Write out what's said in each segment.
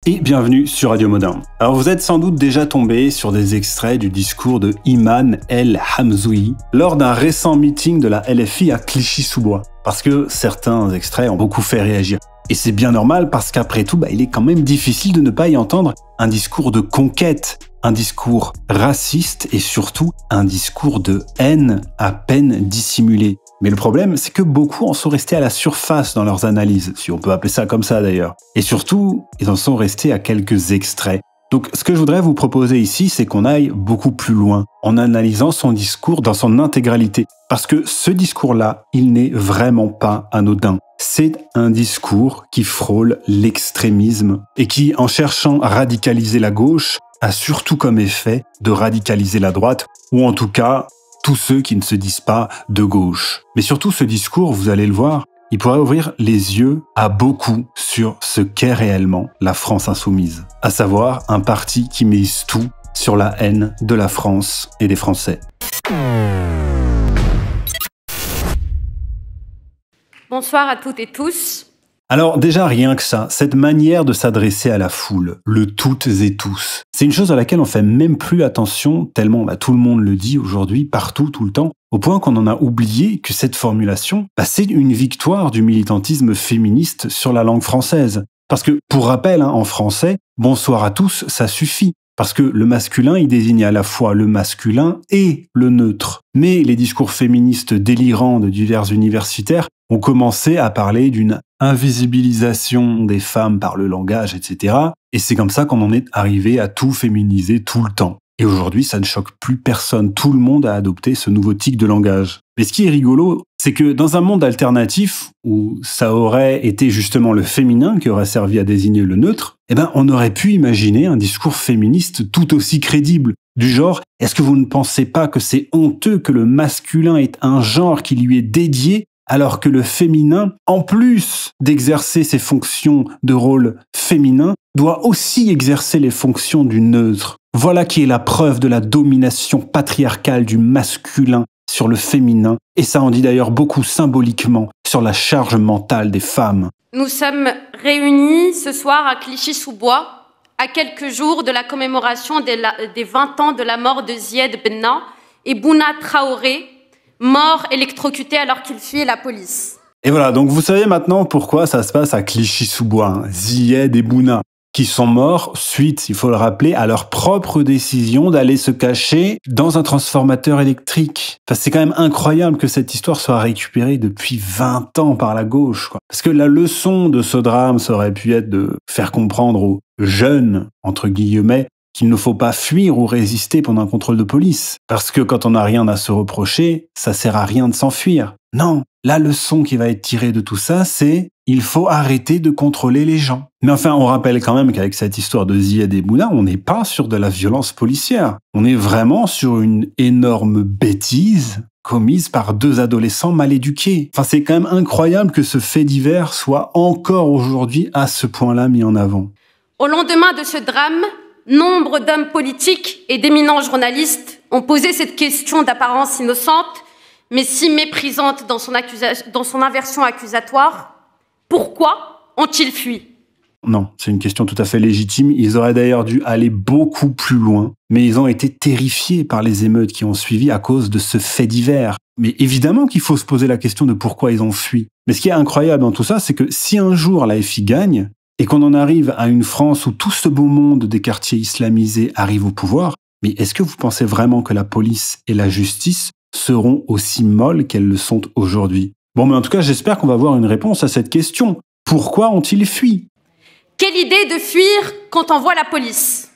et bienvenue sur Radio Modin. Alors vous êtes sans doute déjà tombé sur des extraits du discours de Iman El Hamzoui lors d'un récent meeting de la LFI à Clichy-sous-Bois, parce que certains extraits ont beaucoup fait réagir. Et c'est bien normal parce qu'après tout, il est quand même difficile de ne pas y entendre un discours de conquête, un discours raciste et surtout un discours de haine à peine dissimulé. Mais le problème, c'est que beaucoup en sont restés à la surface dans leurs analyses, si on peut appeler ça comme ça d'ailleurs. Et surtout, ils en sont restés à quelques extraits. Donc ce que je voudrais vous proposer ici, c'est qu'on aille beaucoup plus loin, en analysant son discours dans son intégralité. Parce que ce discours-là, il n'est vraiment pas anodin. C'est un discours qui frôle l'extrémisme et qui, en cherchant à radicaliser la gauche, a surtout comme effet de radicaliser la droite, ou en tout cas, tous ceux qui ne se disent pas de gauche. Mais surtout, ce discours, vous allez le voir, il pourrait ouvrir les yeux à beaucoup sur ce qu'est réellement la France insoumise, à savoir un parti qui mise tout sur la haine de la France et des Français. Bonsoir à toutes et tous. Alors déjà rien que ça, cette manière de s'adresser à la foule, le toutes et tous, c'est une chose à laquelle on fait même plus attention tellement tout le monde le dit aujourd'hui, partout, tout le temps, au point qu'on en a oublié que cette formulation, c'est une victoire du militantisme féministe sur la langue française. Parce que, pour rappel, en français, bonsoir à tous, ça suffit. Parce que le masculin, il désigne à la fois le masculin et le neutre. Mais les discours féministes délirants de divers universitaires ont commencé à parler d'une invisibilisation des femmes par le langage, etc. Et c'est comme ça qu'on en est arrivé à tout féminiser tout le temps. Et aujourd'hui, ça ne choque plus personne. Tout le monde a adopté ce nouveau tic de langage. Mais ce qui est rigolo, c'est que dans un monde alternatif, où ça aurait été justement le féminin qui aurait servi à désigner le neutre, on aurait pu imaginer un discours féministe tout aussi crédible. Du genre, est-ce que vous ne pensez pas que c'est honteux que le masculin est un genre qui lui est dédié, alors que le féminin, en plus d'exercer ses fonctions de rôle féminin, doit aussi exercer les fonctions du neutre. Voilà qui est la preuve de la domination patriarcale du masculin sur le féminin, et ça en dit d'ailleurs beaucoup symboliquement sur la charge mentale des femmes. Nous sommes réunis ce soir à Clichy-sous-Bois, à quelques jours de la commémoration des 20 ans de la mort de Zied Benna et Bouna Traoré, morts électrocutés alors qu'ils fuyaient la police. Et voilà, donc vous savez maintenant pourquoi ça se passe à Clichy-sous-Bois, Zied et Bouna, qui sont morts suite, il faut le rappeler, à leur propre décision d'aller se cacher dans un transformateur électrique. C'est quand même incroyable que cette histoire soit récupérée depuis 20 ans par la gauche, quoi. Parce que la leçon de ce drame, ça aurait pu être de faire comprendre aux jeunes, entre guillemets, qu'il ne faut pas fuir ou résister pendant un contrôle de police. Parce que quand on n'a rien à se reprocher, ça sert à rien de s'enfuir. Non, la leçon qui va être tirée de tout ça, c'est il faut arrêter de contrôler les gens. Mais enfin, on rappelle quand même qu'avec cette histoire de Zied et Bouna, on n'est pas sur de la violence policière. On est vraiment sur une énorme bêtise commise par deux adolescents mal éduqués. C'est quand même incroyable que ce fait divers soit encore aujourd'hui à ce point-là mis en avant. Au lendemain de ce drame, nombre d'hommes politiques et d'éminents journalistes ont posé cette question d'apparence innocente, mais si méprisante dans son inversion accusatoire. Pourquoi ont-ils fui ? Non, c'est une question tout à fait légitime. Ils auraient d'ailleurs dû aller beaucoup plus loin, mais ils ont été terrifiés par les émeutes qui ont suivi à cause de ce fait divers. Mais évidemment qu'il faut se poser la question de pourquoi ils ont fui. Mais ce qui est incroyable dans tout ça, c'est que si un jour la FI gagne, et qu'on en arrive à une France où tout ce beau monde des quartiers islamisés arrive au pouvoir, mais est-ce que vous pensez vraiment que la police et la justice seront aussi molles qu'elles le sont aujourd'hui ? Bon, mais en tout cas, j'espère qu'on va avoir une réponse à cette question. Pourquoi ont-ils fui ? Quelle idée de fuir quand on voit la police ?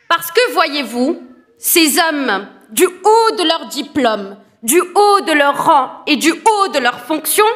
Parce que, voyez-vous, ces hommes, du haut de leur diplôme, du haut de leur rang et du haut de leur fonction,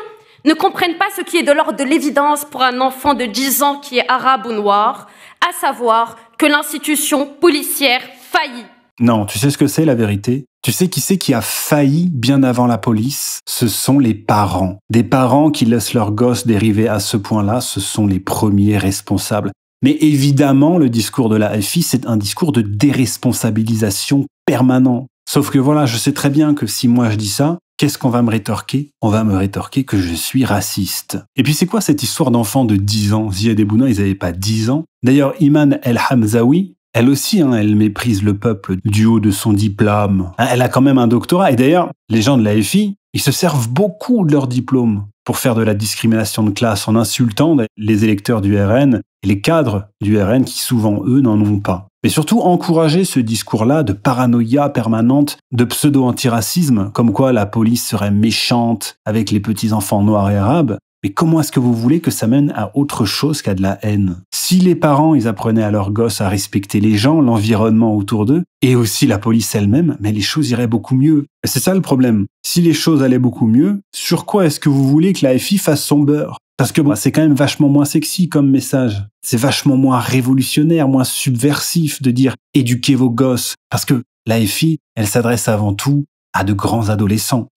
ne comprennent pas ce qui est de l'ordre de l'évidence pour un enfant de 10 ans qui est arabe ou noir, à savoir que l'institution policière faillit. Non, tu sais ce que c'est la vérité ? Tu sais qui c'est qui a failli bien avant la police ? Ce sont les parents. Des parents qui laissent leurs gosses dériver à ce point-là, ce sont les premiers responsables. Mais évidemment, le discours de la FI, c'est un discours de déresponsabilisation permanent. Sauf que voilà, je sais très bien que si moi je dis ça, qu'est-ce qu'on va me rétorquer? On va me rétorquer que je suis raciste. Et puis c'est quoi cette histoire d'enfant de 10 ans? Ziad et Bouna, ils n'avaient pas 10 ans. D'ailleurs, Iman El Hamzaoui, elle aussi, elle méprise le peuple du haut de son diplôme. Elle a quand même un doctorat. Et d'ailleurs, les gens de l'AFI, ils se servent beaucoup de leur diplôme pour faire de la discrimination de classe en insultant les électeurs du RN et les cadres du RN qui souvent, eux, n'en ont pas. Mais surtout, encourager ce discours-là de paranoïa permanente, de pseudo-antiracisme, comme quoi la police serait méchante avec les petits-enfants noirs et arabes. Mais comment est-ce que vous voulez que ça mène à autre chose qu'à de la haine? Si les parents, ils apprenaient à leurs gosses à respecter les gens, l'environnement autour d'eux, et aussi la police elle-même, mais les choses iraient beaucoup mieux. Et c'est ça le problème. Si les choses allaient beaucoup mieux, sur quoi est-ce que vous voulez que l'AFI fasse son beurre? Parce que c'est quand même vachement moins sexy comme message. C'est vachement moins révolutionnaire, moins subversif de dire « éduquez vos gosses ». Parce que l'AFI, elle s'adresse avant tout à de grands adolescents.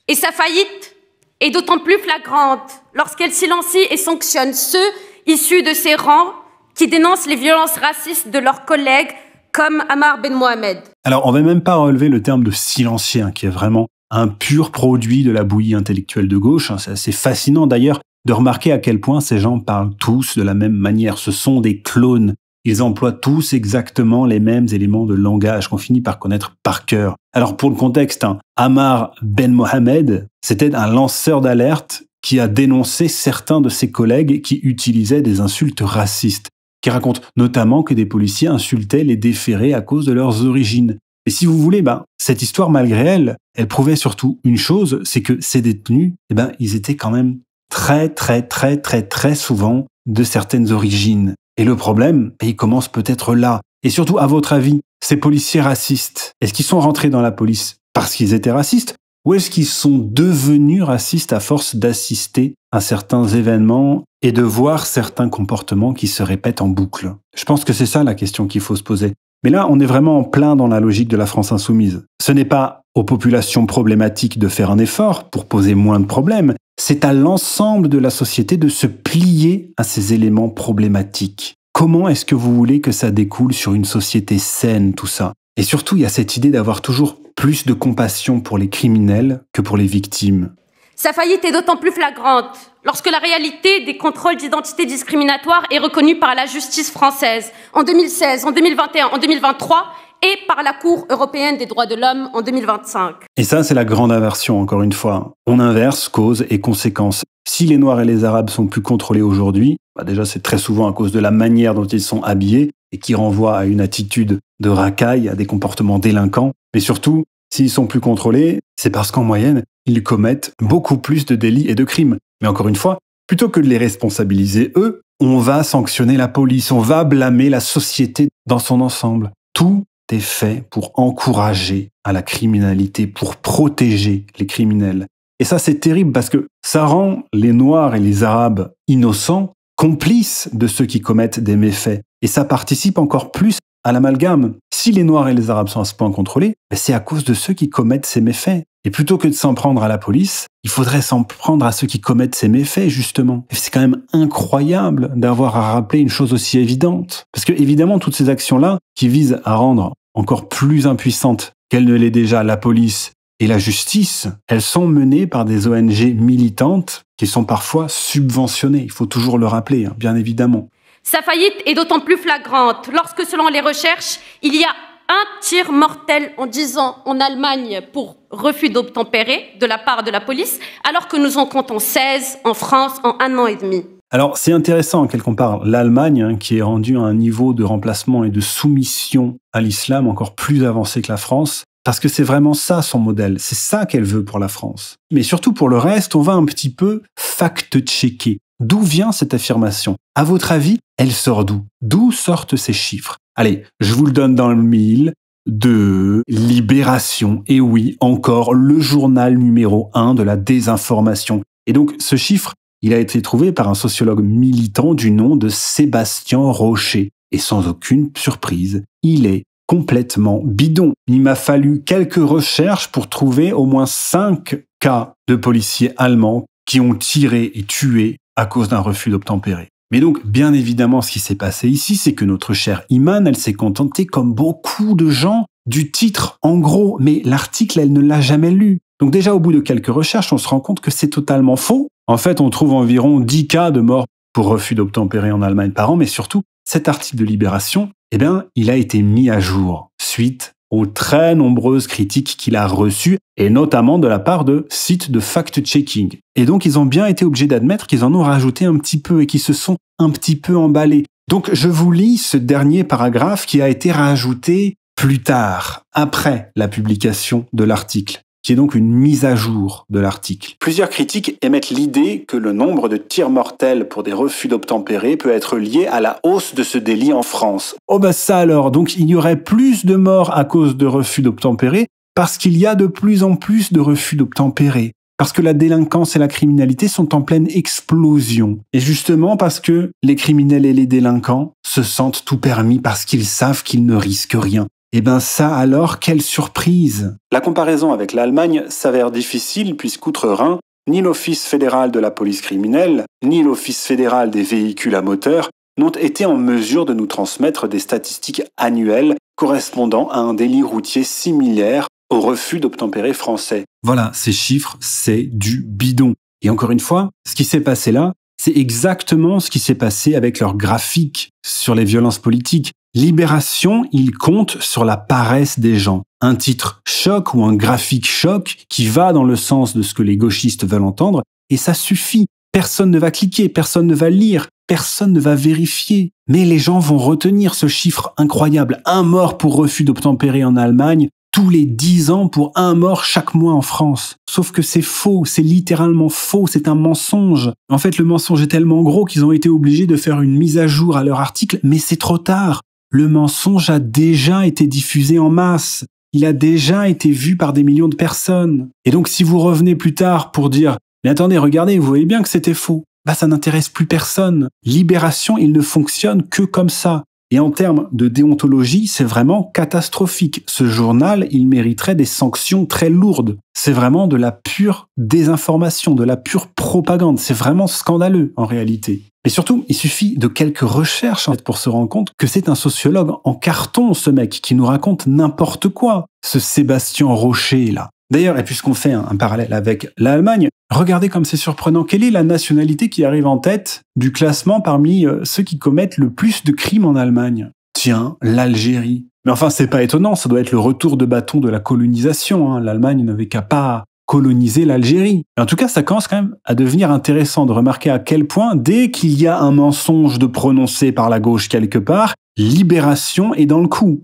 Et sa faillite est d'autant plus flagrante lorsqu'elle silencie et sanctionne ceux issus de ses rangs qui dénoncent les violences racistes de leurs collègues comme Ammar Ben Mohamed. Alors, on va même pas relever le terme de silencier, qui est vraiment un pur produit de la bouillie intellectuelle de gauche. C'est assez fascinant d'ailleurs de remarquer à quel point ces gens parlent tous de la même manière. Ce sont des clones. Ils emploient tous exactement les mêmes éléments de langage qu'on finit par connaître par cœur. Alors pour le contexte, Ammar Ben Mohamed, c'était un lanceur d'alerte qui a dénoncé certains de ses collègues qui utilisaient des insultes racistes, qui raconte notamment que des policiers insultaient les déférés à cause de leurs origines. Et si vous voulez, cette histoire, malgré elle, elle prouvait surtout une chose, c'est que ces détenus, ils étaient quand même très souvent de certaines origines. Et le problème, il commence peut-être là. Et surtout, à votre avis, ces policiers racistes, est-ce qu'ils sont rentrés dans la police parce qu'ils étaient racistes? Ou est-ce qu'ils sont devenus racistes à force d'assister à certains événements et de voir certains comportements qui se répètent en boucle? Je pense que c'est ça la question qu'il faut se poser. Mais là, on est vraiment en plein dans la logique de la France insoumise. Ce n'est pas aux populations problématiques de faire un effort pour poser moins de problèmes, c'est à l'ensemble de la société de se plier à ces éléments problématiques. Comment est-ce que vous voulez que ça découle sur une société saine, tout ça? Et surtout, il y a cette idée d'avoir toujours plus de compassion pour les criminels que pour les victimes. Sa faillite est d'autant plus flagrante lorsque la réalité des contrôles d'identité discriminatoires est reconnue par la justice française en 2016, en 2021, en 2023 et par la Cour européenne des droits de l'homme en 2025. Et ça, c'est la grande inversion, encore une fois. On inverse cause et conséquence. Si les Noirs et les Arabes sont plus contrôlés aujourd'hui, déjà c'est très souvent à cause de la manière dont ils sont habillés et qui renvoie à une attitude de racaille, à des comportements délinquants. Mais surtout, s'ils sont plus contrôlés, c'est parce qu'en moyenne, ils commettent beaucoup plus de délits et de crimes. Mais encore une fois, plutôt que de les responsabiliser eux, on va sanctionner la police, on va blâmer la société dans son ensemble. Tout est fait pour encourager à la criminalité, pour protéger les criminels. Et ça, c'est terrible parce que ça rend les Noirs et les Arabes innocents complices de ceux qui commettent des méfaits. Et ça participe encore plus à l'amalgame. Si les Noirs et les Arabes sont à ce point contrôlés, c'est à cause de ceux qui commettent ces méfaits. Et plutôt que de s'en prendre à la police, il faudrait s'en prendre à ceux qui commettent ces méfaits, justement. Et c'est quand même incroyable d'avoir à rappeler une chose aussi évidente. Parce que, évidemment, toutes ces actions-là, qui visent à rendre encore plus impuissante qu'elle ne l'est déjà la police et la justice, elles sont menées par des ONG militantes qui sont parfois subventionnées. Il faut toujours le rappeler, bien évidemment. Sa faillite est d'autant plus flagrante lorsque, selon les recherches, il y a un tir mortel en 10 ans en Allemagne pour refus d'obtempérer de la part de la police, alors que nous en comptons 16 en France en 1 an et demi. Alors, c'est intéressant qu'elle compare l'Allemagne, qui est rendue à un niveau de remplacement et de soumission à l'islam encore plus avancé que la France, parce que c'est vraiment ça son modèle, c'est ça qu'elle veut pour la France. Mais surtout pour le reste, on va un petit peu fact-checker. D'où vient cette affirmation? À votre avis, elle sort d'où? D'où sortent ces chiffres? Allez, je vous le donne dans le mille, de Libération. Et oui, encore le journal numéro 1 de la désinformation. Et donc, ce chiffre, il a été trouvé par un sociologue militant du nom de Sébastien Rocher. Et sans aucune surprise, il est complètement bidon. Il m'a fallu quelques recherches pour trouver au moins 5 cas de policiers allemands qui ont tiré et tué à cause d'un refus d'obtempérer. Mais donc, bien évidemment, ce qui s'est passé ici, c'est que notre chère Iman, elle s'est contentée, comme beaucoup de gens, du titre en gros. Mais l'article, elle ne l'a jamais lu. Donc déjà, au bout de quelques recherches, on se rend compte que c'est totalement faux. En fait, on trouve environ 10 cas de mort pour refus d'obtempérer en Allemagne par an, mais surtout, cet article de Libération, il a été mis à jour suite aux très nombreuses critiques qu'il a reçues, et notamment de la part de sites de fact-checking. Et donc, ils ont bien été obligés d'admettre qu'ils en ont rajouté un petit peu et qu'ils se sont un petit peu emballés. Donc, je vous lis ce dernier paragraphe qui a été rajouté plus tard, après la publication de l'article, qui est donc une mise à jour de l'article. Plusieurs critiques émettent l'idée que le nombre de tirs mortels pour des refus d'obtempérer peut être lié à la hausse de ce délit en France. Oh bah ça alors, donc il y aurait plus de morts à cause de refus d'obtempérer parce qu'il y a de plus en plus de refus d'obtempérer. Parce que la délinquance et la criminalité sont en pleine explosion. Et justement parce que les criminels et les délinquants se sentent tout permis parce qu'ils savent qu'ils ne risquent rien. Eh ben ça alors, quelle surprise! La comparaison avec l'Allemagne s'avère difficile puisqu'outre-Rhin, ni l'Office fédéral de la police criminelle, ni l'Office fédéral des véhicules à moteur n'ont été en mesure de nous transmettre des statistiques annuelles correspondant à un délit routier similaire au refus d'obtempérer français. Voilà, ces chiffres, c'est du bidon. Et encore une fois, ce qui s'est passé là, c'est exactement ce qui s'est passé avec leur graphique sur les violences politiques. Libération, il compte sur la paresse des gens. Un titre choc ou un graphique choc qui va dans le sens de ce que les gauchistes veulent entendre, et ça suffit. Personne ne va cliquer, personne ne va lire, personne ne va vérifier. Mais les gens vont retenir ce chiffre incroyable. 1 mort pour refus d'obtempérer en Allemagne, tous les 10 ans pour 1 mort chaque mois en France. Sauf que c'est faux, c'est littéralement faux, c'est un mensonge. En fait, le mensonge est tellement gros qu'ils ont été obligés de faire une mise à jour à leur article, mais c'est trop tard. Le mensonge a déjà été diffusé en masse. Il a déjà été vu par des millions de personnes. Et donc, si vous revenez plus tard pour dire « Mais attendez, regardez, vous voyez bien que c'était faux », ça n'intéresse plus personne. Libération, il ne fonctionne que comme ça. Et en termes de déontologie, c'est vraiment catastrophique. Ce journal, il mériterait des sanctions très lourdes. C'est vraiment de la pure désinformation, de la pure propagande. C'est vraiment scandaleux, en réalité. Et surtout, il suffit de quelques recherches pour se rendre compte que c'est un sociologue en carton, ce mec, qui nous raconte n'importe quoi. Ce Sébastien Rocher, là. D'ailleurs, et puisqu'on fait un parallèle avec l'Allemagne, regardez comme c'est surprenant. Quelle est la nationalité qui arrive en tête du classement parmi ceux qui commettent le plus de crimes en Allemagne? Tiens, l'Algérie. Mais enfin, c'est pas étonnant, ça doit être le retour de bâton de la colonisation. L'Allemagne n'avait qu'à pas coloniser l'Algérie. En tout cas, ça commence quand même à devenir intéressant de remarquer à quel point, dès qu'il y a un mensonge de prononcé par la gauche quelque part, Libération est dans le coup.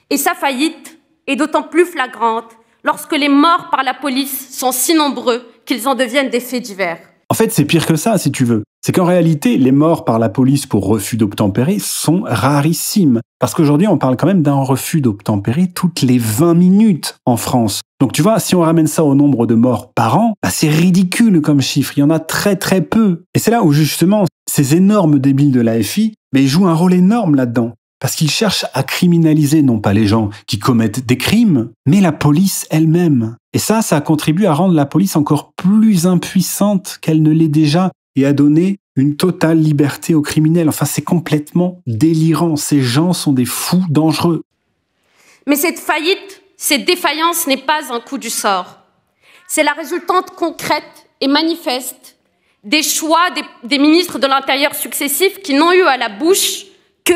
Et sa faillite est d'autant plus flagrante lorsque les morts par la police sont si nombreux qu'ils en deviennent des faits divers. En fait, c'est pire que ça, si tu veux. C'est qu'en réalité, les morts par la police pour refus d'obtempérer sont rarissimes. Parce qu'aujourd'hui, on parle quand même d'un refus d'obtempérer toutes les 20 minutes en France. Donc tu vois, si on ramène ça au nombre de morts par an, c'est ridicule comme chiffre. Il y en a très très peu. Et c'est là où justement, ces énormes débiles de l'AFI, ils jouent un rôle énorme là-dedans. Parce qu'ils cherchent à criminaliser non pas les gens qui commettent des crimes, mais la police elle-même. Et ça contribue à rendre la police encore plus impuissante qu'elle ne l'est déjà et à donner une totale liberté aux criminels. Enfin, c'est complètement délirant. Ces gens sont des fous dangereux. Mais cette faillite, cette défaillance n'est pas un coup du sort. C'est la résultante concrète et manifeste des choix des ministres de l'Intérieur successifs qui n'ont eu à la bouche que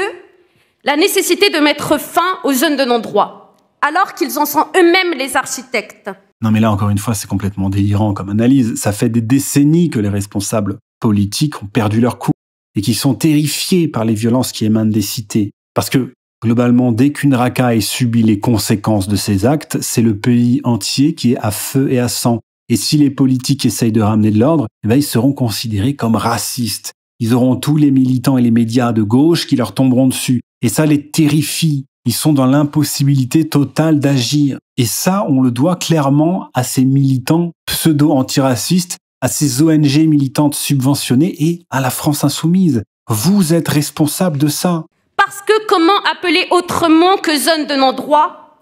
la nécessité de mettre fin aux zones de non-droit, alors qu'ils en sont eux-mêmes les architectes. Non mais là, encore une fois, c'est complètement délirant comme analyse. Ça fait des décennies que les responsables politiques ont perdu leur coup et qui sont terrifiés par les violences qui émanent des cités. Parce que, globalement, dès qu'une racaille subit les conséquences de ses actes, c'est le pays entier qui est à feu et à sang. Et si les politiques essayent de ramener de l'ordre, ils seront considérés comme racistes. Ils auront tous les militants et les médias de gauche qui leur tomberont dessus. Et ça les terrifie. Ils sont dans l'impossibilité totale d'agir. Et ça, on le doit clairement à ces militants pseudo-antiracistes, à ces ONG militantes subventionnées et à la France insoumise. Vous êtes responsables de ça. Parce que comment appeler autrement que zone de non-droit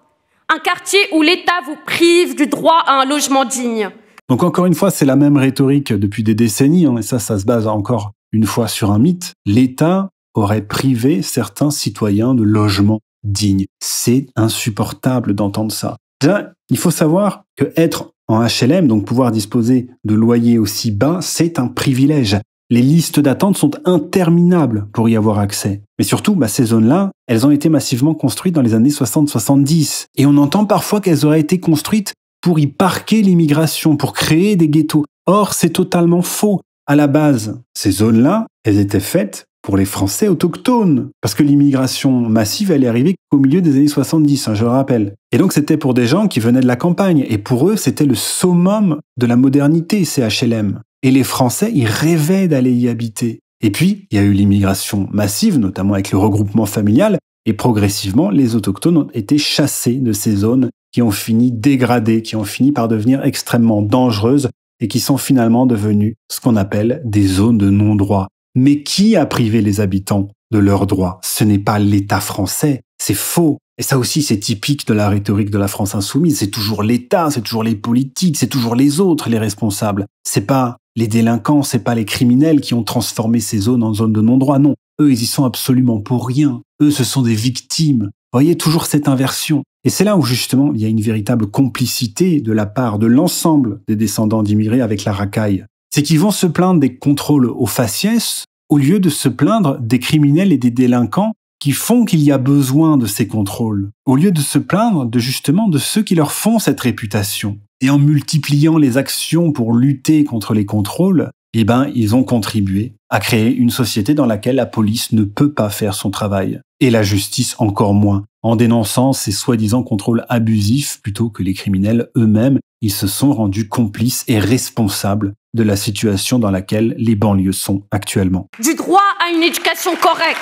un quartier où l'État vous prive du droit à un logement digne? Donc encore une fois, c'est la même rhétorique depuis des décennies, et ça se base encore une fois sur un mythe. L'État aurait privé certains citoyens de logements dignes. C'est insupportable d'entendre ça. Déjà, il faut savoir que être En HLM, donc pouvoir disposer de loyers aussi bas, c'est un privilège. Les listes d'attente sont interminables pour y avoir accès. Mais surtout, ces zones-là, elles ont été massivement construites dans les années 60-70. Et on entend parfois qu'elles auraient été construites pour y parquer l'immigration, pour créer des ghettos. Or, c'est totalement faux. À la base, ces zones-là, elles étaient faites pour les Français autochtones. Parce que l'immigration massive, elle est arrivée qu'au milieu des années 70, je le rappelle. Et donc, c'était pour des gens qui venaient de la campagne. Et pour eux, c'était le summum de la modernité, ces HLM. Et les Français, ils rêvaient d'aller y habiter. Et puis, il y a eu l'immigration massive, notamment avec le regroupement familial. Et progressivement, les autochtones ont été chassés de ces zones qui ont fini dégradées, qui ont fini par devenir extrêmement dangereuses et qui sont finalement devenues ce qu'on appelle des zones de non-droit. Mais qui a privé les habitants de leurs droits? Ce n'est pas l'État français, c'est faux. Et ça aussi, c'est typique de la rhétorique de la France insoumise. C'est toujours l'État, c'est toujours les politiques, c'est toujours les autres, les responsables. C'est pas les délinquants, c'est pas les criminels qui ont transformé ces zones en zones de non-droit. Non, eux, ils y sont absolument pour rien. Eux, ce sont des victimes. Vous voyez, toujours cette inversion. Et c'est là où, justement, il y a une véritable complicité de la part de l'ensemble des descendants d'immigrés avec la racaille. C'est qu'ils vont se plaindre des contrôles aux faciès au lieu de se plaindre des criminels et des délinquants qui font qu'il y a besoin de ces contrôles, au lieu de se plaindre justement de ceux qui leur font cette réputation. Et en multipliant les actions pour lutter contre les contrôles, ils ont contribué à créer une société dans laquelle la police ne peut pas faire son travail, et la justice encore moins, en dénonçant ces soi-disant contrôles abusifs plutôt que les criminels eux-mêmes. Ils se sont rendus complices et responsables de la situation dans laquelle les banlieues sont actuellement. Du droit à une éducation correcte,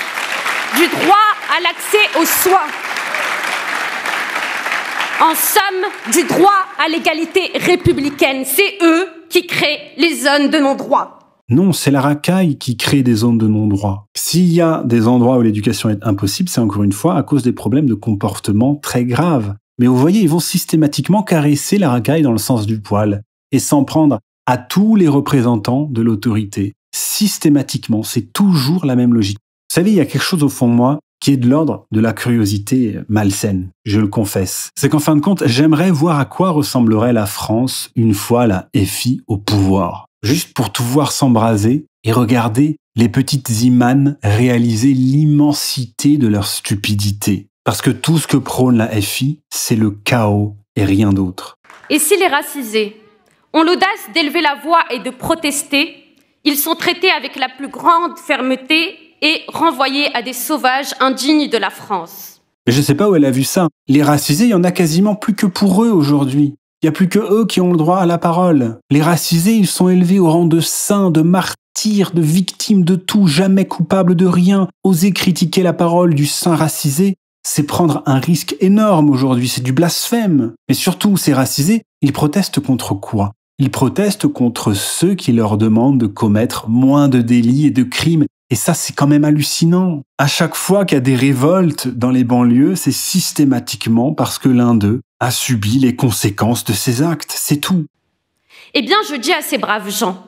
du droit à l'accès aux soins. En somme, du droit à l'égalité républicaine. C'est eux qui créent les zones de non-droit. Non, c'est la racaille qui crée des zones de non-droit. S'il y a des endroits où l'éducation est impossible, c'est encore une fois à cause des problèmes de comportement très graves. Mais vous voyez, ils vont systématiquement caresser la racaille dans le sens du poil et s'en prendre à tous les représentants de l'autorité. Systématiquement, c'est toujours la même logique. Vous savez, il y a quelque chose au fond de moi qui est de l'ordre de la curiosité malsaine, je le confesse. C'est qu'en fin de compte, j'aimerais voir à quoi ressemblerait la France une fois la FI au pouvoir. Juste pour tout voir s'embraser et regarder les petites imanes réaliser l'immensité de leur stupidité. Parce que tout ce que prône la FI, c'est le chaos et rien d'autre. Et si les racisés ont l'audace d'élever la voix et de protester, ils sont traités avec la plus grande fermeté et renvoyés à des sauvages indignes de la France. Je ne sais pas où elle a vu ça. Les racisés, il y en a quasiment plus que pour eux aujourd'hui. Il n'y a plus que eux qui ont le droit à la parole. Les racisés, ils sont élevés au rang de saints, de martyrs, de victimes de tout, jamais coupables de rien. Oser critiquer la parole du saint racisé, c'est prendre un risque énorme aujourd'hui, c'est du blasphème. Mais surtout, ces racisés, ils protestent contre quoi? Ils protestent contre ceux qui leur demandent de commettre moins de délits et de crimes. Et ça, c'est quand même hallucinant. À chaque fois qu'il y a des révoltes dans les banlieues, c'est systématiquement parce que l'un d'eux a subi les conséquences de ses actes. C'est tout. Eh bien, je dis à ces braves gens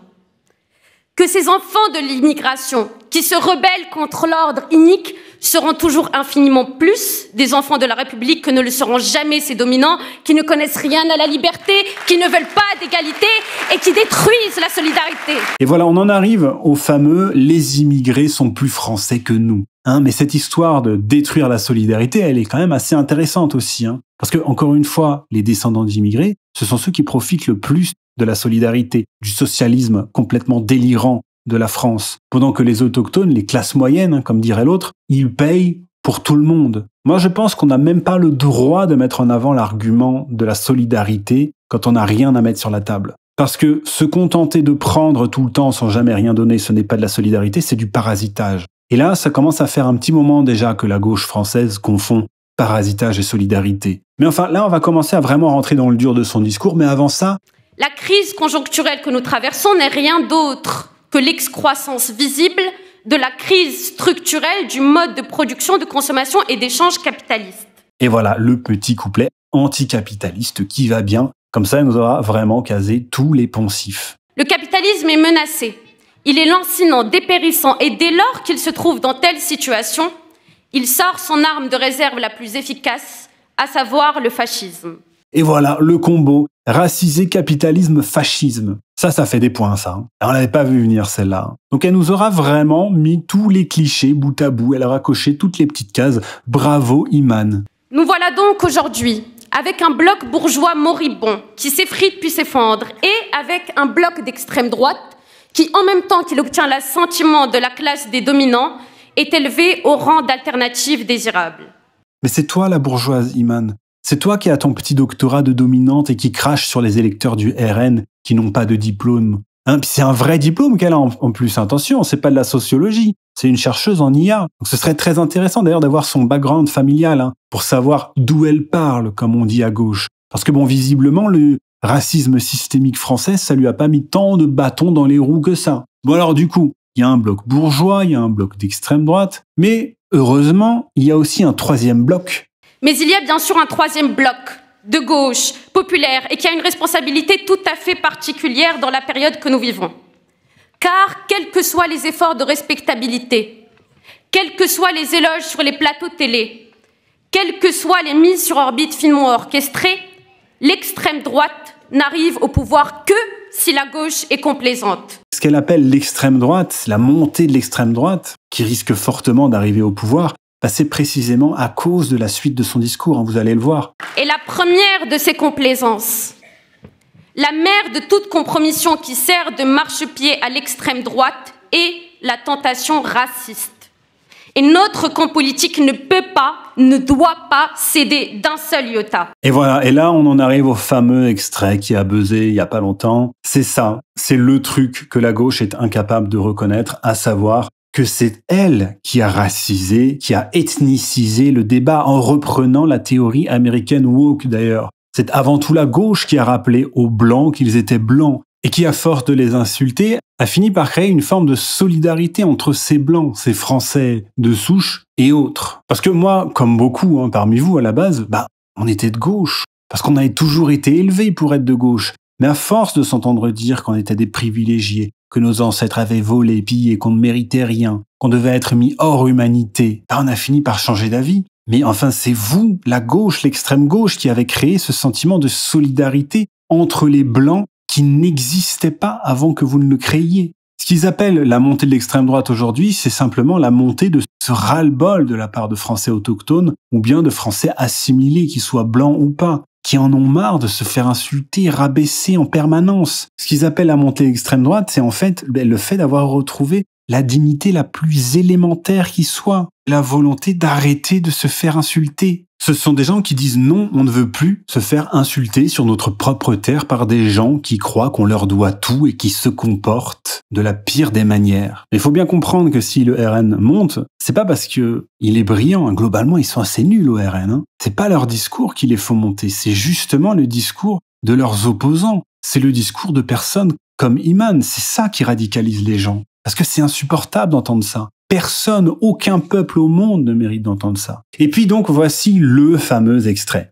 que ces enfants de l'immigration qui se rebellent contre l'ordre inique seront toujours infiniment plus des enfants de la République que ne le seront jamais ces dominants qui ne connaissent rien à la liberté, qui ne veulent pas d'égalité et qui détruisent la solidarité. Et voilà, on en arrive au fameux « les immigrés sont plus français que nous ». Mais cette histoire de détruire la solidarité, elle est quand même assez intéressante aussi. Parce que, encore une fois, les descendants d'immigrés, ce sont ceux qui profitent le plus de la solidarité, du socialisme complètement délirant de la France. Pendant que les autochtones, les classes moyennes, comme dirait l'autre, ils payent pour tout le monde. Moi, je pense qu'on n'a même pas le droit de mettre en avant l'argument de la solidarité quand on n'a rien à mettre sur la table. Parce que se contenter de prendre tout le temps sans jamais rien donner, ce n'est pas de la solidarité, c'est du parasitage. Et là, ça commence à faire un petit moment déjà que la gauche française confond parasitage et solidarité. Mais enfin, là, on va commencer à vraiment rentrer dans le dur de son discours, mais avant ça... La crise conjoncturelle que nous traversons n'est rien d'autre que l'excroissance visible de la crise structurelle du mode de production, de consommation et d'échange capitaliste. Et voilà, le petit couplet anticapitaliste qui va bien. Comme ça, il nous aura vraiment casé tous les poncifs. Le capitalisme est menacé. Il est lancinant, dépérissant, et dès lors qu'il se trouve dans telle situation, il sort son arme de réserve la plus efficace, à savoir le fascisme. Et voilà, le combo, racisé, capitalisme, fascisme. Ça fait des points, ça. On l'avait pas vu venir, celle-là. Donc elle nous aura vraiment mis tous les clichés bout à bout, elle aura coché toutes les petites cases. Bravo, Iman. Nous voilà donc aujourd'hui avec un bloc bourgeois moribond qui s'effrite puis s'effondre et avec un bloc d'extrême droite qui, en même temps qu'il obtient l'assentiment de la classe des dominants, est élevé au rang d'alternative désirable. Mais c'est toi la bourgeoise, Iman. C'est toi qui as ton petit doctorat de dominante et qui crache sur les électeurs du RN qui n'ont pas de diplôme. Hein, puis c'est un vrai diplôme qu'elle a en plus. Attention, c'est pas de la sociologie. C'est une chercheuse en IA. Donc ce serait très intéressant d'ailleurs d'avoir son background familial pour savoir d'où elle parle, comme on dit à gauche. Parce que bon, visiblement, le racisme systémique français, ça lui a pas mis tant de bâtons dans les roues que ça. Bon alors du coup, il y a un bloc bourgeois, il y a un bloc d'extrême droite, mais heureusement, il y a aussi un troisième bloc. Mais il y a bien sûr un troisième bloc de gauche, populaire, et qui a une responsabilité tout à fait particulière dans la période que nous vivons. Car, quels que soient les efforts de respectabilité, quels que soient les éloges sur les plateaux télé, quelles que soient les mises sur orbite finement orchestrées, l'extrême droite n'arrive au pouvoir que si la gauche est complaisante. Ce qu'elle appelle l'extrême droite, la montée de l'extrême droite, qui risque fortement d'arriver au pouvoir, c'est précisément à cause de la suite de son discours, vous allez le voir. Et la première de ces complaisances, la mère de toute compromission qui sert de marchepied à l'extrême droite, est la tentation raciste. Et notre camp politique ne peut pas, ne doit pas céder d'un seul iota. Et voilà, et là on en arrive au fameux extrait qui a buzzé il y a pas longtemps. C'est ça, c'est le truc que la gauche est incapable de reconnaître, à savoir que c'est elle qui a racisé, qui a ethnicisé le débat en reprenant la théorie américaine woke d'ailleurs. C'est avant tout la gauche qui a rappelé aux blancs qu'ils étaient blancs et qui, à force de les insulter, a fini par créer une forme de solidarité entre ces blancs, ces Français de souche et autres. Parce que moi, comme beaucoup parmi vous à la base, on était de gauche. Parce qu'on avait toujours été élevés pour être de gauche. Mais à force de s'entendre dire qu'on était des privilégiés, que nos ancêtres avaient volé, pillé, qu'on ne méritait rien, qu'on devait être mis hors humanité, on a fini par changer d'avis. Mais enfin, c'est vous, la gauche, l'extrême gauche, qui avez créé ce sentiment de solidarité entre les Blancs qui n'existait pas avant que vous ne le créiez. Ce qu'ils appellent la montée de l'extrême droite aujourd'hui, c'est simplement la montée de ce ras-le-bol de la part de Français autochtones ou bien de Français assimilés, qu'ils soient blancs ou pas, qui en ont marre de se faire insulter, rabaisser en permanence. Ce qu'ils appellent la montée de l'extrême droite, c'est en fait le fait d'avoir retrouvé la dignité la plus élémentaire qui soit, la volonté d'arrêter de se faire insulter. Ce sont des gens qui disent non, on ne veut plus se faire insulter sur notre propre terre par des gens qui croient qu'on leur doit tout et qui se comportent de la pire des manières. Il faut bien comprendre que si le RN monte, c'est pas parce que il est brillant. Globalement, ils sont assez nuls au RN. C'est pas leur discours qui les faut monter, c'est justement le discours de leurs opposants. C'est le discours de personnes comme Iman. C'est ça qui radicalise les gens. Parce que c'est insupportable d'entendre ça. Personne, aucun peuple au monde ne mérite d'entendre ça. Et puis donc, voici le fameux extrait.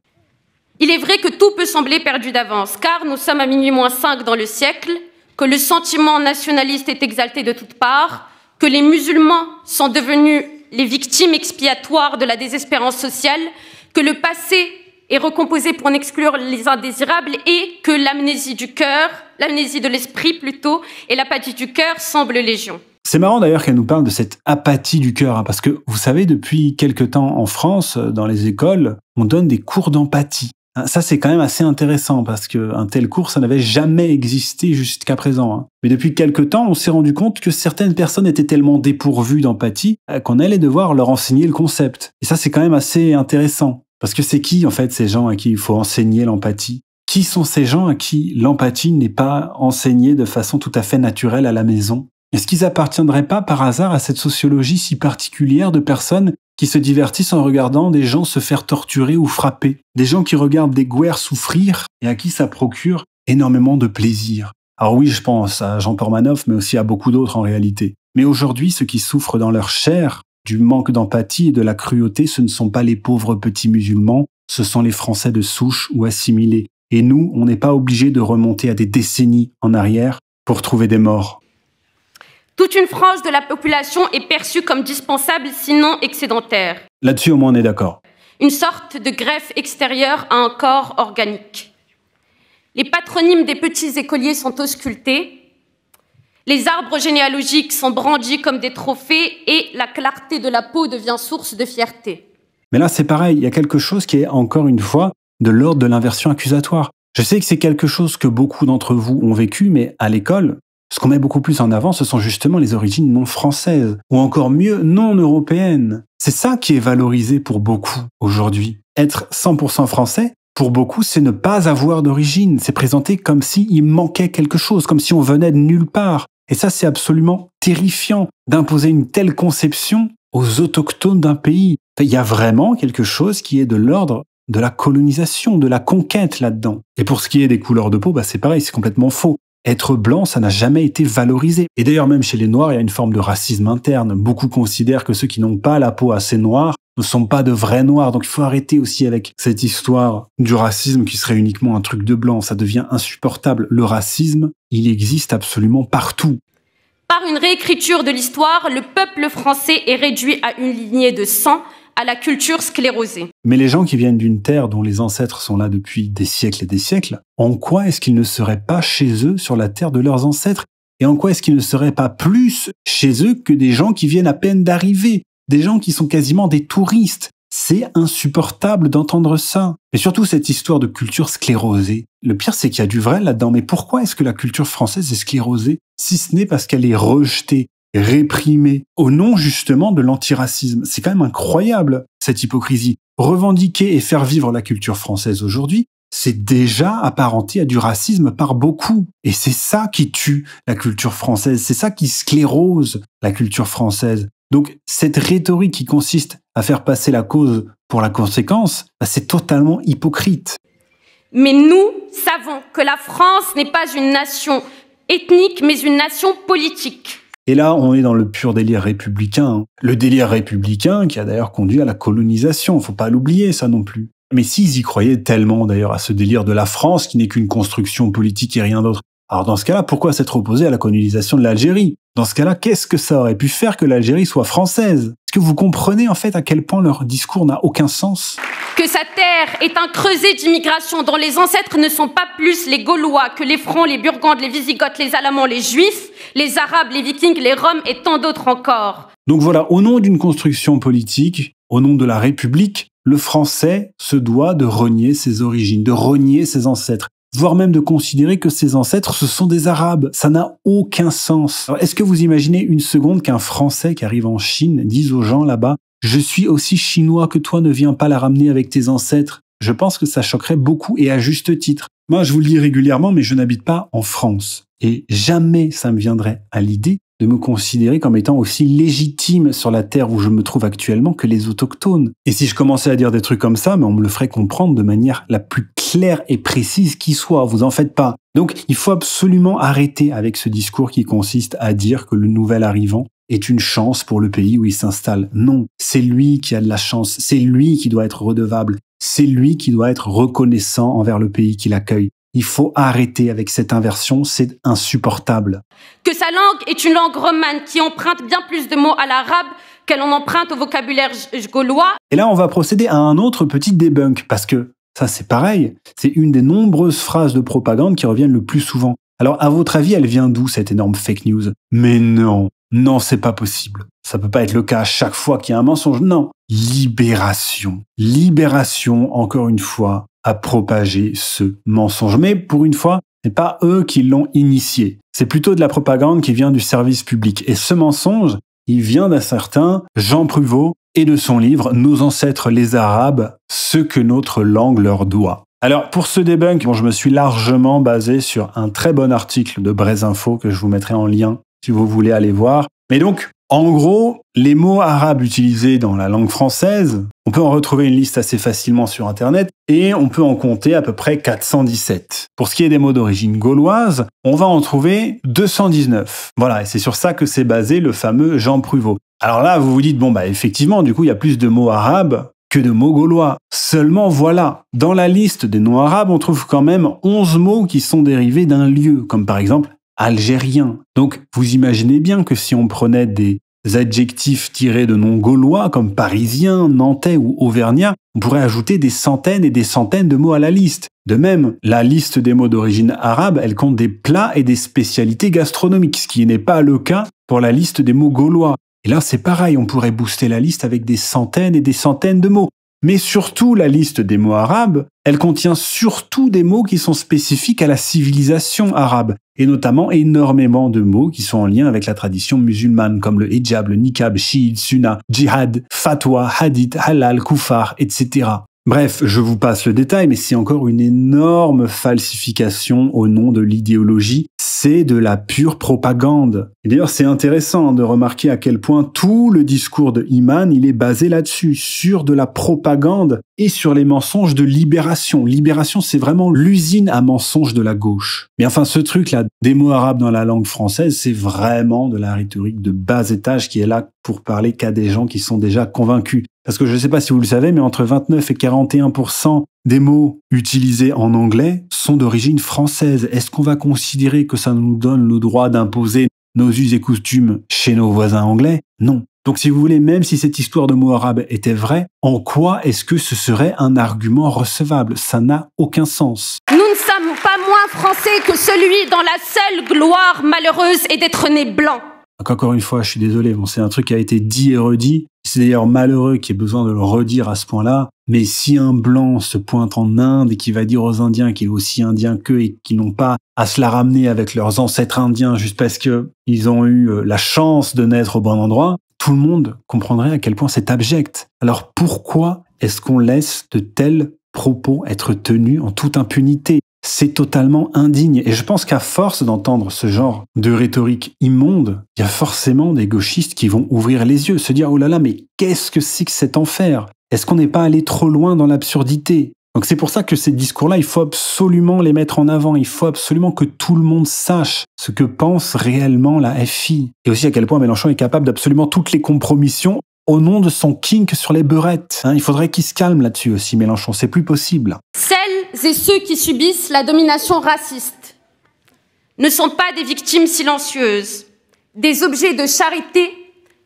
Il est vrai que tout peut sembler perdu d'avance, car nous sommes à minuit moins 5 dans le siècle, que le sentiment nationaliste est exalté de toutes parts, que les musulmans sont devenus les victimes expiatoires de la désespérance sociale, que le passé est recomposé pour en exclure les indésirables et que l'amnésie du cœur, l'amnésie de l'esprit plutôt, et l'apathie du cœur semblent légion. C'est marrant d'ailleurs qu'elle nous parle de cette apathie du cœur, parce que vous savez, depuis quelque temps en France, dans les écoles, on donne des cours d'empathie. Ça, c'est quand même assez intéressant, parce qu'un tel cours, ça n'avait jamais existé jusqu'à présent. Mais depuis quelque temps, on s'est rendu compte que certaines personnes étaient tellement dépourvues d'empathie qu'on allait devoir leur enseigner le concept. Et ça, c'est quand même assez intéressant. Parce que c'est qui, en fait, ces gens à qui il faut enseigner l'empathie ? Qui sont ces gens à qui l'empathie n'est pas enseignée de façon tout à fait naturelle à la maison ? Est-ce qu'ils appartiendraient pas par hasard à cette sociologie si particulière de personnes qui se divertissent en regardant des gens se faire torturer ou frapper, des gens qui regardent des guerres souffrir et à qui ça procure énormément de plaisir? Alors oui, je pense à Jean Pormanoff, mais aussi à beaucoup d'autres en réalité. Mais aujourd'hui, ceux qui souffrent dans leur chair du manque d'empathie et de la cruauté, ce ne sont pas les pauvres petits musulmans, ce sont les Français de souche ou assimilés. Et nous, on n'est pas obligés de remonter à des décennies en arrière pour trouver des morts. Toute une frange de la population est perçue comme dispensable, sinon excédentaire. Là-dessus, au moins, on est d'accord. une sorte de greffe extérieure à un corps organique. Les patronymes des petits écoliers sont auscultés, les arbres généalogiques sont brandis comme des trophées et la clarté de la peau devient source de fierté. Mais là, c'est pareil, il y a quelque chose qui est, encore une fois, de l'ordre de l'inversion accusatoire. Je sais que c'est quelque chose que beaucoup d'entre vous ont vécu, mais à l'école, ce qu'on met beaucoup plus en avant, ce sont justement les origines non françaises, ou encore mieux, non européennes. C'est ça qui est valorisé pour beaucoup aujourd'hui. Être 100% français, pour beaucoup, c'est ne pas avoir d'origine. C'est présenté comme s'il manquait quelque chose, comme si on venait de nulle part. Et ça, c'est absolument terrifiant d'imposer une telle conception aux autochtones d'un pays. Il y a vraiment quelque chose qui est de l'ordre de la colonisation, de la conquête là-dedans. Et pour ce qui est des couleurs de peau, c'est pareil, c'est complètement faux. Être blanc, ça n'a jamais été valorisé. Et d'ailleurs, même chez les Noirs, il y a une forme de racisme interne. Beaucoup considèrent que ceux qui n'ont pas la peau assez noire ne sont pas de vrais Noirs. Donc il faut arrêter aussi avec cette histoire du racisme qui serait uniquement un truc de blanc. Ça devient insupportable. Le racisme, il existe absolument partout. Par une réécriture de l'histoire, le peuple français est réduit à une lignée de sang, à la culture sclérosée. Mais les gens qui viennent d'une terre dont les ancêtres sont là depuis des siècles et des siècles, en quoi est-ce qu'ils ne seraient pas chez eux sur la terre de leurs ancêtres? Et en quoi est-ce qu'ils ne seraient pas plus chez eux que des gens qui viennent à peine d'arriver? Des gens qui sont quasiment des touristes? C'est insupportable d'entendre ça. Et surtout cette histoire de culture sclérosée. Le pire, c'est qu'il y a du vrai là-dedans. Mais pourquoi est-ce que la culture française est sclérosée? Si ce n'est parce qu'elle est rejetée, réprimée, au nom justement de l'antiracisme. C'est quand même incroyable, cette hypocrisie. Revendiquer et faire vivre la culture française aujourd'hui, c'est déjà apparenté à du racisme par beaucoup. Et c'est ça qui tue la culture française, c'est ça qui sclérose la culture française. Donc cette rhétorique qui consiste à faire passer la cause pour la conséquence, c'est totalement hypocrite. Mais nous savons que la France n'est pas une nation ethnique, mais une nation politique. Et là, on est dans le pur délire républicain. Le délire républicain qui a d'ailleurs conduit à la colonisation. Faut pas l'oublier, ça non plus. Mais s'ils y croyaient tellement d'ailleurs à ce délire de la France qui n'est qu'une construction politique et rien d'autre, alors dans ce cas-là, pourquoi s'être opposé à la colonisation de l'Algérie? Dans ce cas-là, qu'est-ce que ça aurait pu faire que l'Algérie soit française? Est-ce que vous comprenez en fait à quel point leur discours n'a aucun sens? Que sa terre est un creuset d'immigration dont les ancêtres ne sont pas plus les Gaulois que les Francs, les Burgondes, les Wisigoths, les Alamans, les Juifs, les Arabes, les Vikings, les Roms et tant d'autres encore. Donc voilà, au nom d'une construction politique, au nom de la République, le français se doit de renier ses origines, de renier ses ancêtres, voire même de considérer que ses ancêtres, ce sont des Arabes. Ça n'a aucun sens. Alors, est-ce que vous imaginez une seconde qu'un Français qui arrive en Chine dise aux gens là-bas « Je suis aussi chinois que toi, ne viens pas la ramener avec tes ancêtres ». Je pense que ça choquerait beaucoup et à juste titre. Moi, je vous le dis régulièrement, mais je n'habite pas en France. Et jamais ça me viendrait à l'idée de me considérer comme étant aussi légitime sur la terre où je me trouve actuellement que les autochtones. Et si je commençais à dire des trucs comme ça, mais on me le ferait comprendre de manière la plus claire et précise qui soit, vous en faites pas. Donc il faut absolument arrêter avec ce discours qui consiste à dire que le nouvel arrivant est une chance pour le pays où il s'installe. Non, c'est lui qui a de la chance, c'est lui qui doit être redevable, c'est lui qui doit être reconnaissant envers le pays qui l'accueille. Il faut arrêter avec cette inversion, c'est insupportable. Que sa langue est une langue romane qui emprunte bien plus de mots à l'arabe qu'elle en emprunte au vocabulaire gaulois. Et là, on va procéder à un autre petit debunk, parce que ça, c'est pareil. C'est une des nombreuses phrases de propagande qui reviennent le plus souvent. Alors, à votre avis, elle vient d'où, cette énorme fake news? Mais non, c'est pas possible. Ça peut pas être le cas à chaque fois qu'il y a un mensonge. Non. Libération. Libération, encore une fois, à propager ce mensonge. Mais pour une fois, ce n'est pas eux qui l'ont initié. C'est plutôt de la propagande qui vient du service public. Et ce mensonge, il vient d'un certain Jean Prouvost et de son livre « Nos ancêtres les Arabes, ce que notre langue leur doit ». Alors, pour ce debunk, je me suis largement basé sur un très bon article de Brésinfo que je vous mettrai en lien si vous voulez aller voir. Mais donc, en gros, les mots arabes utilisés dans la langue française, on peut en retrouver une liste assez facilement sur Internet et on peut en compter à peu près 417. Pour ce qui est des mots d'origine gauloise, on va en trouver 219. Voilà, et c'est sur ça que s'est basé le fameux Jean Prouvost. Alors là, vous vous dites, effectivement, du coup, il y a plus de mots arabes que de mots gaulois. Seulement voilà, dans la liste des noms arabes, on trouve quand même 11 mots qui sont dérivés d'un lieu, comme par exemple algérien. Donc, vous imaginez bien que si on prenait des adjectifs tirés de noms gaulois comme parisien, nantais ou auvergnat, on pourrait ajouter des centaines et des centaines de mots à la liste. De même, la liste des mots d'origine arabe, elle compte des plats et des spécialités gastronomiques, ce qui n'est pas le cas pour la liste des mots gaulois. Et là, c'est pareil, on pourrait booster la liste avec des centaines et des centaines de mots. Mais surtout, la liste des mots arabes, elle contient surtout des mots qui sont spécifiques à la civilisation arabe, et notamment énormément de mots qui sont en lien avec la tradition musulmane, comme le hijab, le niqab, shi'id, sunna, djihad, fatwa, hadith, halal, koufar, etc. Bref, je vous passe le détail, mais c'est encore une énorme falsification au nom de l'idéologie. C'est de la pure propagande. Et d'ailleurs, c'est intéressant de remarquer à quel point tout le discours de Iman, il est basé là-dessus, sur de la propagande et sur les mensonges de Libération. Libération, c'est vraiment l'usine à mensonges de la gauche. Mais enfin, ce truc-là, des mots arabes dans la langue française, c'est vraiment de la rhétorique de bas étage qui est là pour parler qu'à des gens qui sont déjà convaincus. Parce que je ne sais pas si vous le savez, mais entre 29 et 41% des mots utilisés en anglais sont d'origine française. Est-ce qu'on va considérer que ça nous donne le droit d'imposer nos us et coutumes chez nos voisins anglais? Non. Donc si vous voulez, même si cette histoire de mots arabes était vraie, en quoi est-ce que ce serait un argument recevable? Ça n'a aucun sens. Nous ne sommes pas moins français que celui dont la seule gloire malheureuse est d'être né blanc. Encore une fois, je suis désolé, bon, c'est un truc qui a été dit et redit. C'est d'ailleurs malheureux qu'il y ait besoin de le redire à ce point-là. Mais si un blanc se pointe en Inde et qui va dire aux Indiens qu'il est aussi indien qu'eux et qu'ils n'ont pas à se la ramener avec leurs ancêtres indiens juste parce qu'ils ont eu la chance de naître au bon endroit, tout le monde comprendrait à quel point c'est abject. Alors pourquoi est-ce qu'on laisse de tels propos être tenus en toute impunité? C'est totalement indigne. Et je pense qu'à force d'entendre ce genre de rhétorique immonde, il y a forcément des gauchistes qui vont ouvrir les yeux, se dire « Oh là là, mais qu'est-ce que c'est que cet enfer? Est-ce qu'on n'est pas allé trop loin dans l'absurdité ?» Donc c'est pour ça que ces discours-là, il faut absolument les mettre en avant. Il faut absolument que tout le monde sache ce que pense réellement la FI. Et aussi à quel point Mélenchon est capable d'absolument toutes les compromissions au nom de son kink sur les beurettes. Il faudrait qu'il se calme là-dessus aussi, Mélenchon. C'est plus possible. Celles et ceux qui subissent la domination raciste ne sont pas des victimes silencieuses, des objets de charité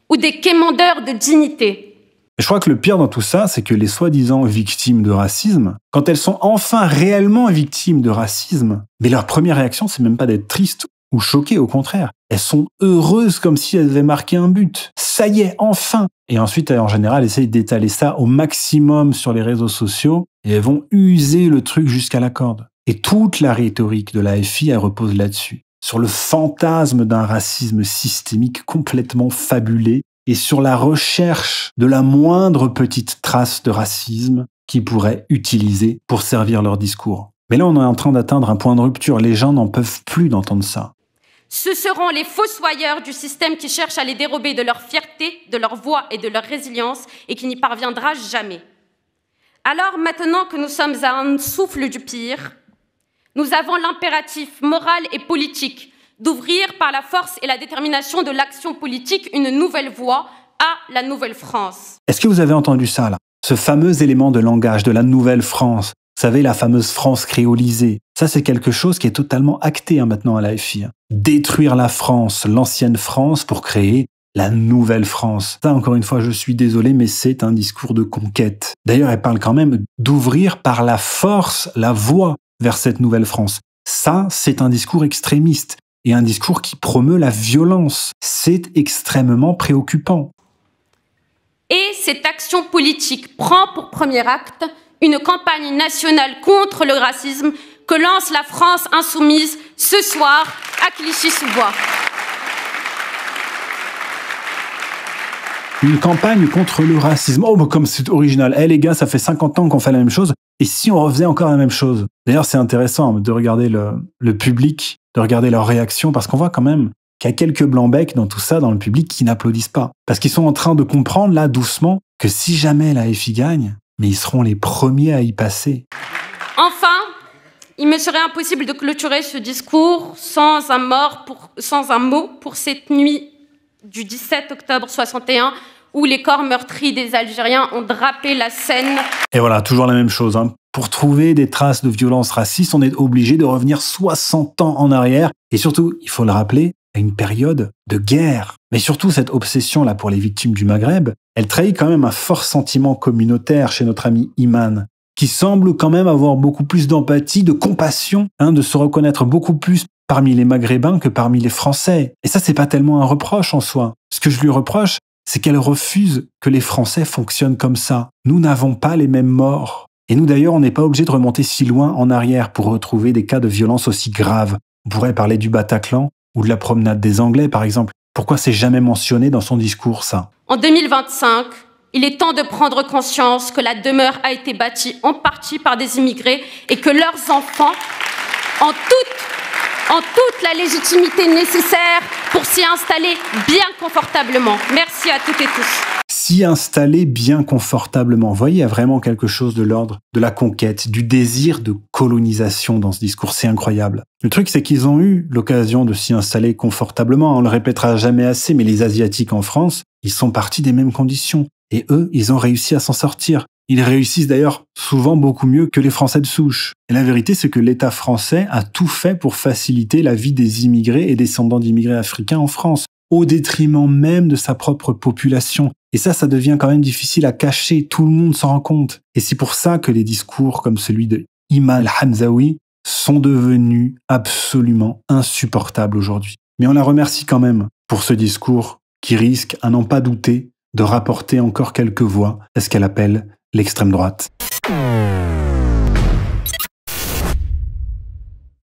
ou des quémandeurs de dignité. Je crois que le pire dans tout ça, c'est que les soi-disant victimes de racisme, quand elles sont enfin réellement victimes de racisme, mais leur première réaction, c'est même pas d'être triste ou choquées, au contraire. Elles sont heureuses comme si elles avaient marqué un but. Ça y est, enfin! Et ensuite, en général, elles essayent d'étaler ça au maximum sur les réseaux sociaux et elles vont user le truc jusqu'à la corde. Et toute la rhétorique de la FI, elle repose là-dessus. Sur le fantasme d'un racisme systémique complètement fabulé et sur la recherche de la moindre petite trace de racisme qu'ils pourraient utiliser pour servir leur discours. Mais là, on est en train d'atteindre un point de rupture. Les gens n'en peuvent plus d'entendre ça. Ce seront les fossoyeurs du système qui cherchent à les dérober de leur fierté, de leur voix et de leur résilience et qui n'y parviendra jamais. Alors maintenant que nous sommes à un souffle du pire, nous avons l'impératif moral et politique d'ouvrir par la force et la détermination de l'action politique une nouvelle voie à la nouvelle France. Est-ce que vous avez entendu ça là? Ce fameux élément de langage de la nouvelle France. Vous savez, la fameuse France créolisée. Ça, c'est quelque chose qui est totalement acté maintenant à la FI. Détruire la France, l'ancienne France, pour créer la nouvelle France. Ça, encore une fois, je suis désolé, mais c'est un discours de conquête. D'ailleurs, elle parle quand même d'ouvrir par la force la voie vers cette nouvelle France. Ça, c'est un discours extrémiste et un discours qui promeut la violence. C'est extrêmement préoccupant. Et cette action politique prend pour premier acte une campagne nationale contre le racisme que lance la France insoumise ce soir à Clichy-sous-Bois. Une campagne contre le racisme. Oh, bah comme c'est original. Eh les gars, ça fait 50 ans qu'on fait la même chose. Et si on refaisait encore la même chose? D'ailleurs, c'est intéressant de regarder le public, de regarder leurs réactions, parce qu'on voit quand même qu'il y a quelques blancs-becs dans tout ça, dans le public, qui n'applaudissent pas. Parce qu'ils sont en train de comprendre, là, doucement, que si jamais la FI gagne, mais ils seront les premiers à y passer. Enfin, il me serait impossible de clôturer ce discours sans un mot pour cette nuit du 17 octobre 61, où les corps meurtris des Algériens ont drapé la Seine. Et voilà, toujours la même chose. Pour trouver des traces de violence raciste, on est obligé de revenir 60 ans en arrière. Et surtout, il faut le rappeler, à une période de guerre. Mais surtout, cette obsession-là pour les victimes du Maghreb, elle trahit quand même un fort sentiment communautaire chez notre ami Iman, qui semble quand même avoir beaucoup plus d'empathie, de compassion, de se reconnaître beaucoup plus parmi les Maghrébins que parmi les Français. Et ça, c'est pas tellement un reproche en soi. Ce que je lui reproche, c'est qu'elle refuse que les Français fonctionnent comme ça. Nous n'avons pas les mêmes morts. Et nous d'ailleurs, on n'est pas obligé de remonter si loin en arrière pour retrouver des cas de violence aussi graves. On pourrait parler du Bataclan ou de la promenade des Anglais, par exemple. Pourquoi c'est jamais mentionné dans son discours, ça? En 2025, il est temps de prendre conscience que la demeure a été bâtie en partie par des immigrés et que leurs enfants, en toute la légitimité nécessaire pour s'y installer bien confortablement. Merci à toutes et tous. S'y installer bien confortablement. Vous voyez, il y a vraiment quelque chose de l'ordre de la conquête, du désir de colonisation dans ce discours. C'est incroyable. Le truc, c'est qu'ils ont eu l'occasion de s'y installer confortablement. On le répétera jamais assez, mais les Asiatiques en France, ils sont partis des mêmes conditions. Et eux, ils ont réussi à s'en sortir. Ils réussissent d'ailleurs souvent beaucoup mieux que les Français de souche. Et la vérité, c'est que l'État français a tout fait pour faciliter la vie des immigrés et descendants d'immigrés africains en France, au détriment même de sa propre population. Et ça devient quand même difficile à cacher, tout le monde s'en rend compte. Et c'est pour ça que les discours comme celui de Iman al-Hamzaoui sont devenus absolument insupportables aujourd'hui. Mais on la remercie quand même pour ce discours qui risque, à n'en pas douter, de rapporter encore quelques voix à ce qu'elle appelle l'extrême droite.